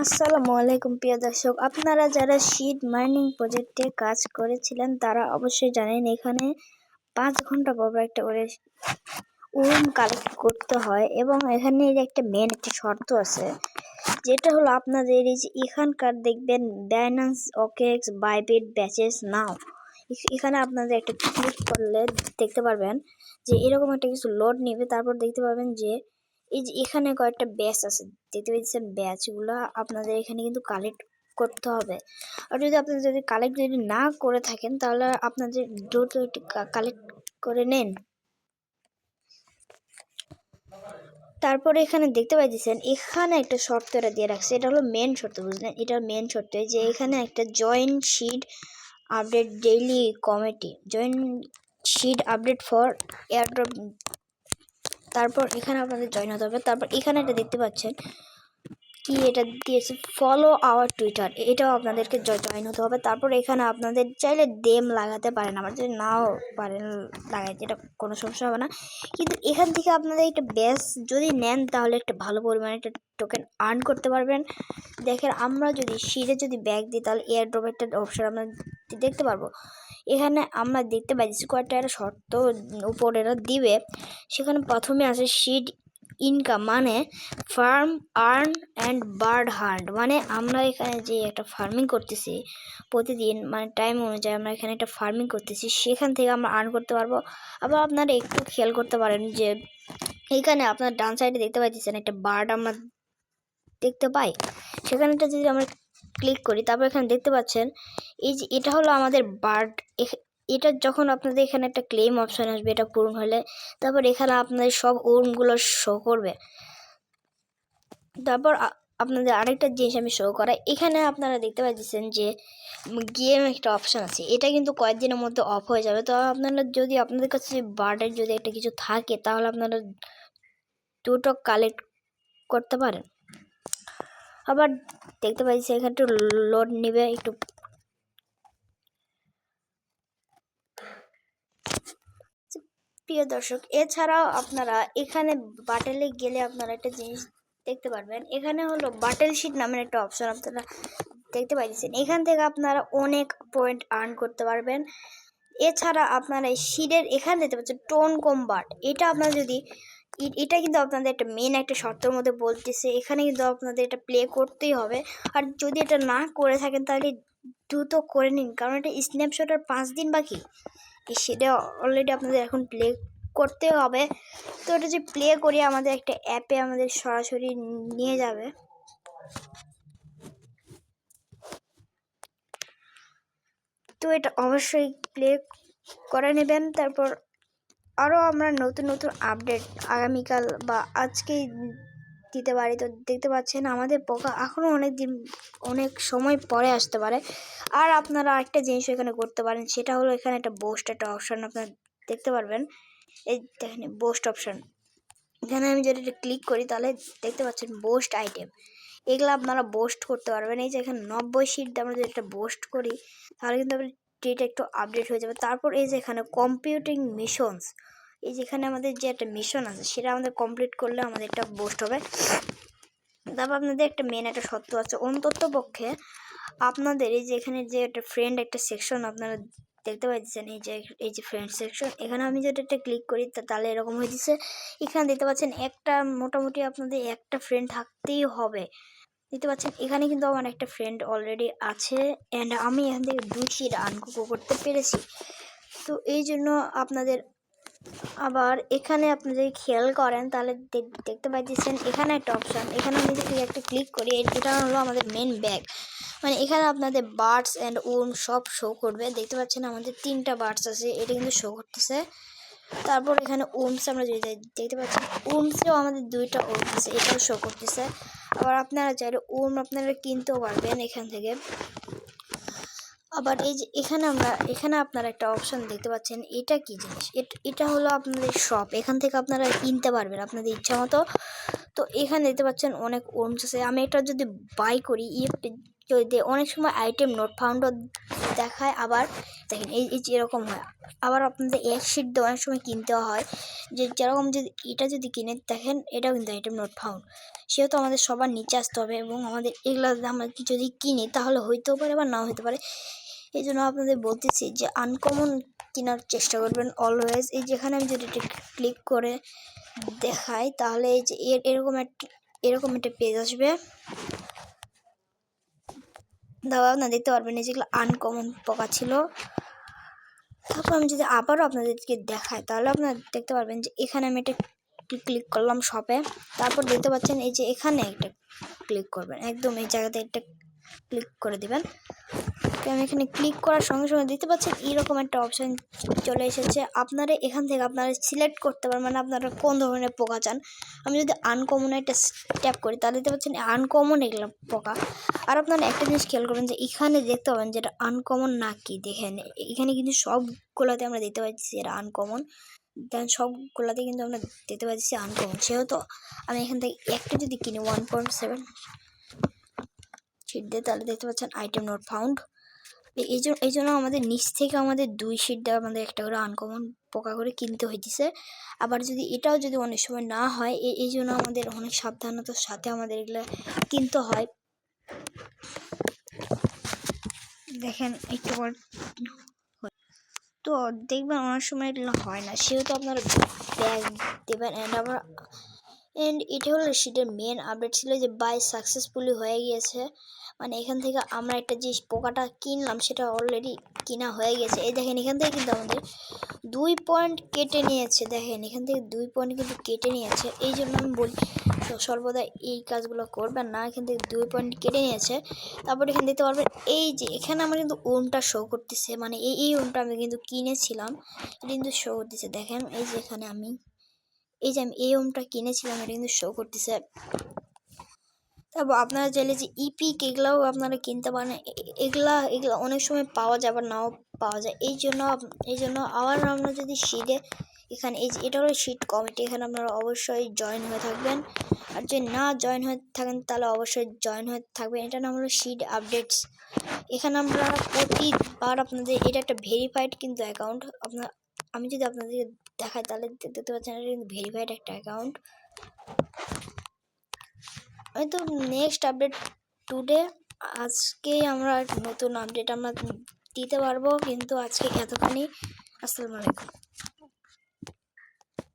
আসসালামু আলাইকুম প্রিয় দর্শক, আপনারা যারা শীট মাইনিং প্রজেক্টে কাজ করেছিলেন তারা অবশ্যই জানেন এখানে 5 ঘন্টা পর একটা করে কালেক্ট করতে হয় এবং এখানে একটা একটা শর্ত আছে, যেটা হলো আপনাদের এই যে এখানকার দেখবেন বাইন্যান্স ওকেএক্স বাইবিট ব্যাচেস নাও, এখানে আপনাদের একটা ক্লিক করলে দেখতে পারবেন যে এরকম একটা কিছু লোড নেবে। তারপর দেখতে পাবেন যে এই যে এখানে কয়েকটা ব্যাচ আছে, দেখতে পাচ্ছেন ব্যাচগুলো আপনাদের এখানে কিন্তু কালেক্ট করতে হবে। আর যদি কালেক্ট না করে থাকেন তাহলে আপনাদের দ্রুত একটি কালেক্ট করে নেন। তারপরে এখানে দেখতে পাচ্ছেন এখানে একটা শর্ত এটা দিয়ে রাখছে, এটা হলো মেন শর্ত, বুঝলেন? এটা মেন শর্ত যে এখানে একটা join sheet update daily committee, join sheet update for airdrop. তারপর এখানে আপনাদের জয়েন হতে হবে। তারপর এখানে এটা দেখতে পাচ্ছেন কি এটা দিয়েছে, ফলো আওয়ার টুইটার, এটাও আপনাদেরকে জয়েন হতে হবে। তারপর এখানে আপনাদের চাইলে ডেম লাগাতে পারেন, আমার যদি নাও পারেন লাগাইতে, এটা কোনো সমস্যা হবে না। কিন্তু এখান থেকে আপনাদের একটা ব্যাচ যদি নেন তাহলে একটা ভালো পরিমাণে একটা টোকেন আর্ন করতে পারবেন। দেখেন আমরা যদি শিটে যদি ব্যাগ দিই তাহলে এয়ার ড্রপ একটা অপশন আমরা দেখতে পারবো। এখানে আমরা দেখতে পাচ্ছি কয়েকটা একটা শর্ত উপরে এরা দিবে। সেখানে প্রথমে আছে শিট ইনকাম, মানে farm earn and bird hunt, মানে আমরা এখানে যে একটা ফার্মিং করতেছি প্রতিদিন, মানে টাইম অনুযায়ী আমরা এখানে একটা ফার্মিং করতেছি, সেখান থেকে আমরা আর্ন করতে পারবো। আবার আপনারা একটু খেয়াল করতে পারেন যে এখানে আপনার ডান সাইডে দেখতে পাচ্ছেন একটা বার্ড আমরা দেখতে পাই, সেখানেটা যদি আমরা ক্লিক করি তারপর এখানে দেখতে পাচ্ছেন এই যে এটা হলো আমাদের বার্ড। এটা যখন আপনাদের এখানে একটা ক্লেম অপশন আসবে, এটা পূরণ হলে তারপর এখানে আপনাদের সব ওর্নগুলো শো করবে। তারপর আপনাদের আরেকটা জিনিস আমি শো করাই, এখানে আপনারা দেখতে পাচ্ছেন যে গেম একটা অপশান আছে, এটা কিন্তু কয়েকদিনের মধ্যে অফ হয়ে যাবে। তো আপনারা যদি আপনাদের কাছে বার্ডের যদি একটা কিছু থাকে তাহলে আপনারা দুটো কালেক্ট করতে পারেন। আবার দেখতে পাচ্ছি এখানে একটু লোড নেবে একটু। প্রিয় দর্শক, এছাড়াও আপনারা এখানে বাটেলে গেলে আপনারা একটা জিনিস দেখতে পারবেন, এখানে হলো বাটেল শিট নামের একটা অপশন আপনারা দেখতে পাচ্ছেন। এখান থেকে আপনারা অনেক পয়েন্ট আর্ন করতে পারবেন। এছাড়া আপনারা এই শিটের এখানে দেখতে পাচ্ছেন টোন কমবার্ট, এটা আপনারা যদি এটা কিন্তু আপনাদের একটা মেন একটা শর্তের মধ্যে বলতেছে, এখানে কিন্তু আপনাদের এটা প্লে করতেই হবে। আর যদি এটা না করে থাকেন তাহলে দ্রুত করে নিন, কারণ এটা স্ন্যাপশটের 5 দিন বাকি, সেটা অলরেডি আপনাদের এখন প্লে করতে হবে। তো এটা যে প্লে করি আমাদের একটা অ্যাপে আমাদের সরাসরি নিয়ে যাবে। তো এটা অবশ্যই প্লে করে নেবেন। তারপর আরও আমরা নতুন নতুন আপডেট আগামীকাল বা আজকেই দিতে পারি। তো দেখতে পাচ্ছেন আমাদের পোকা এখনও অনেক সময় পরে আসতে পারে। আর আপনারা আরেকটা জিনিস এখানে করতে পারেন, সেটা হলো এখানে একটা বোস্ট একটা অপশান আপনারা দেখতে পারবেন। এই দেখেন বোস্ট অপশান, এখানে আমি যদি এটা ক্লিক করি তাহলে দেখতে পাচ্ছেন বোস্ট আইটেম, এগুলো আপনারা বোস্ট করতে পারবেন। এই যে এখানে 90 শিট আমরা যদি একটা বোস্ট করি তাহলে কিন্তু ডেটা একটু আপডেট হয়ে যাবে। তারপর এই যে এখানে কম্পিউটিং মিশনস, এই যেখানে আমাদের যে একটা মিশন আছে সেটা আমাদের কমপ্লিট করলে আমাদের একটা বোস্ট হবে। তারপর আপনাদের একটা মেন একটা সত্য আছে, অন্তত পক্ষে আপনাদের এই যে এখানে যে একটা ফ্রেন্ড একটা সেকশন আপনারা দেখতে পাচ্ছেন, এই যে ফ্রেন্ড সেকশন, এখানে আমি যদি একটা ক্লিক করি তাহলে এরকম হয়ে যাচ্ছে। এখানে দেখতে পাচ্ছেন একটা মোটামুটি আপনাদের একটা ফ্রেন্ড থাকতেই হবে। দেখতে পাচ্ছেন এখানে কিন্তু আমার একটা ফ্রেন্ড অলরেডি আছে অ্যান্ড আমি এখান থেকে 2 শিট আর্ন করতে পেরেছি। তো এই জন্য আপনাদের আবার এখানে আপনি যদি খেয়াল করেন তাহলে দেখতে পাচ্ছেন এখানে একটা অপশান, এখানে আমি যদি একটা ক্লিক করি এটা হলো আমাদের মেন ব্যাগ, মানে এখানে আপনাদের বার্ডস অ্যান্ড ওন সব শো করবে। দেখতে পাচ্ছেন আমাদের 3টা বার্ডস আছে, এটা কিন্তু শো করতেছে। তারপর এখানে ওমস আমরা যদি দেখতে পাচ্ছি ওমসেও আমাদের 2টা ওমস আছে, এটাও শো করতেছে। আবার আপনারা চাইলে ওম আপনারা কিনতেও পারবেন এখান থেকে। আবার এই যে এখানে আপনারা একটা অপশন দেখতে পাচ্ছেন, এটা কি জিনিস, এটা হলো আপনাদের শপ, এখান থেকে আপনারা কিনতে পারবেন আপনাদের ইচ্ছা মতো। তো এখানে দেখতে পাচ্ছেন অনেক ওর্মস আছে, আমি এটা যদি বাই করি যদি অনেক সময় আইটেম নোট ফাউন্ডও দেখায়, আবার দেখেন এই যে এরকম হয়। আবার আপনাদের এক শিট দিয়ে অনেক সময় কিনতে হয়, যে যেরকম যদি এটা যদি কিনে দেখেন এটাও কিন্তু আইটেম নোট ফাউন্ড। সেহেতু আমাদের সবার নিচে আসতে হবে, এবং আমাদের এগুলো আমরা যদি কিনি তাহলে হইতেও পারে বা নাও হতে পারে। এই জন্য আপনাদের বলতেছি যে আনকমন কেনার চেষ্টা করবেন অলওয়েজ। এই যেখানে আমি যদি ক্লিক করে দেখাই তাহলে এই যে এরকম একটা পেজ আসবে। দাও না দেখতে পারবেন এই যেগুলো আনকমন পোকা ছিল। তারপর আমি যদি আবারও আপনাদেরকে দেখাই তাহলে আপনারা দেখতে পারবেন যে এখানে আমি একটা ক্লিক করলাম শপে। তারপর দেখতে পাচ্ছেন এই যে এখানে একটা ক্লিক করবেন, একদম এই জায়গাতে একটা ক্লিক করে দিবেন। তো আমি এখানে ক্লিক করার সঙ্গে সঙ্গে দেখতে পাচ্ছেন এরকম একটা অপশান চলে এসেছে। আপনারা এখান থেকে আপনারা সিলেক্ট করতে পারেন, মানে আপনারা কোন ধরনের পোকা চান। আমি যদি আনকমন একটা ট্যাপ করি তাহলে দেখতে পাচ্ছেন আনকমন এগুলো পোকা। আর আপনারা একটা জিনিস খেয়াল করবেন যে এখানে দেখতে পাবেন যেটা আনকমন না কি দেখেন, এখানে কিন্তু সবগুলোতে আমরা দেখতে পাচ্ছি এটা আনকমন। দেন সবগুলোতে কিন্তু আমরা দেখতে পাচ্ছি আনকমন। সেহেতু আমি এখান থেকে একটা যদি কিনি 1.7 শিট দিয়ে তাহলে দেখতে পাচ্ছেন আইটেম নট ফাউন্ড। এই জন্য আমাদের নিচ থেকে আমাদের 2 শিট দেওয়া আমাদের একটা করে আনকমন পোকা করে কিনতে হইতেছে। আবার যদি এটাও যদি অনেক সময় না হয়, এই জন্য আমাদের অনেক সাবধানতার সাথে আমাদের এগুলো কিনতে হয়। দেখেন একটু পর তো দেখবেন অনেক সময় এগুলো হয় না, সেহেতু আপনারা ব্যাগ দেবেন। অ্যান্ড এটা হলো সেটার মেন আপডেট ছিল যে বাই সাকসেসফুলি হয়ে গিয়েছে। মানে এখান থেকে আমরা একটা যে পোকাটা কিনলাম সেটা অলরেডি কিনা হয়ে গেছে। এই দেখেন এখান থেকে কিন্তু আমাদের 2 পয়েন্ট কেটে নিয়েছে। দেখেন এখান থেকে 2 পয়েন্ট কিন্তু কেটে নিয়েছে। এই জন্য আমি বলি সর্বদা এই কাজগুলো করবেন না। এখান থেকে 2 পয়েন্ট কেটে নিয়েছে। তারপর এখানে দেখতে পারবেন এই যে এখানে আমার কিন্তু ওনটা শো করতেছে, মানে এই ওনটা আমি কিন্তু কিনেছিলাম, এটা কিন্তু শো করতেছে। দেখেন এই যে এখানে আমি এই ওমটা কিনেছিলাম, এটা কিন্তু শো করতেছে। তারপর আপনারা চাইলে যে ইপিক এগুলাও আপনারা কিনতে পারেন। এগুলা অনেক সময় পাওয়া যায় আবার নাও পাওয়া যায়। এই জন্য আবার আমরা যদি শিটে এখানে এই যে এটা হলো শিট কমিটি, এখানে আপনারা অবশ্যই জয়েন হয়ে থাকবেন। আর যদি না জয়েন হয়ে থাকেন তাহলে অবশ্যই জয়েন হয়ে থাকবেন। এটা নাম হলো শিট আপডেটস। এখানে আমরা প্রতিবার আপনাদের এটা একটা ভেরিফাইড কিন্তু অ্যাকাউন্ট। আমি যদি আপনাদের দেখাই তাহলে দেখতে পাচ্ছেন এটা কিন্তু ভেরিফাইড একটা অ্যাকাউন্ট। তো নেক্সট আপডেট টুডে, আজকেই আমরা নতুন আপডেট আমরা দিতে পারবো, কিন্তু আজকে এতখানি। আসসালামু আলাইকুম।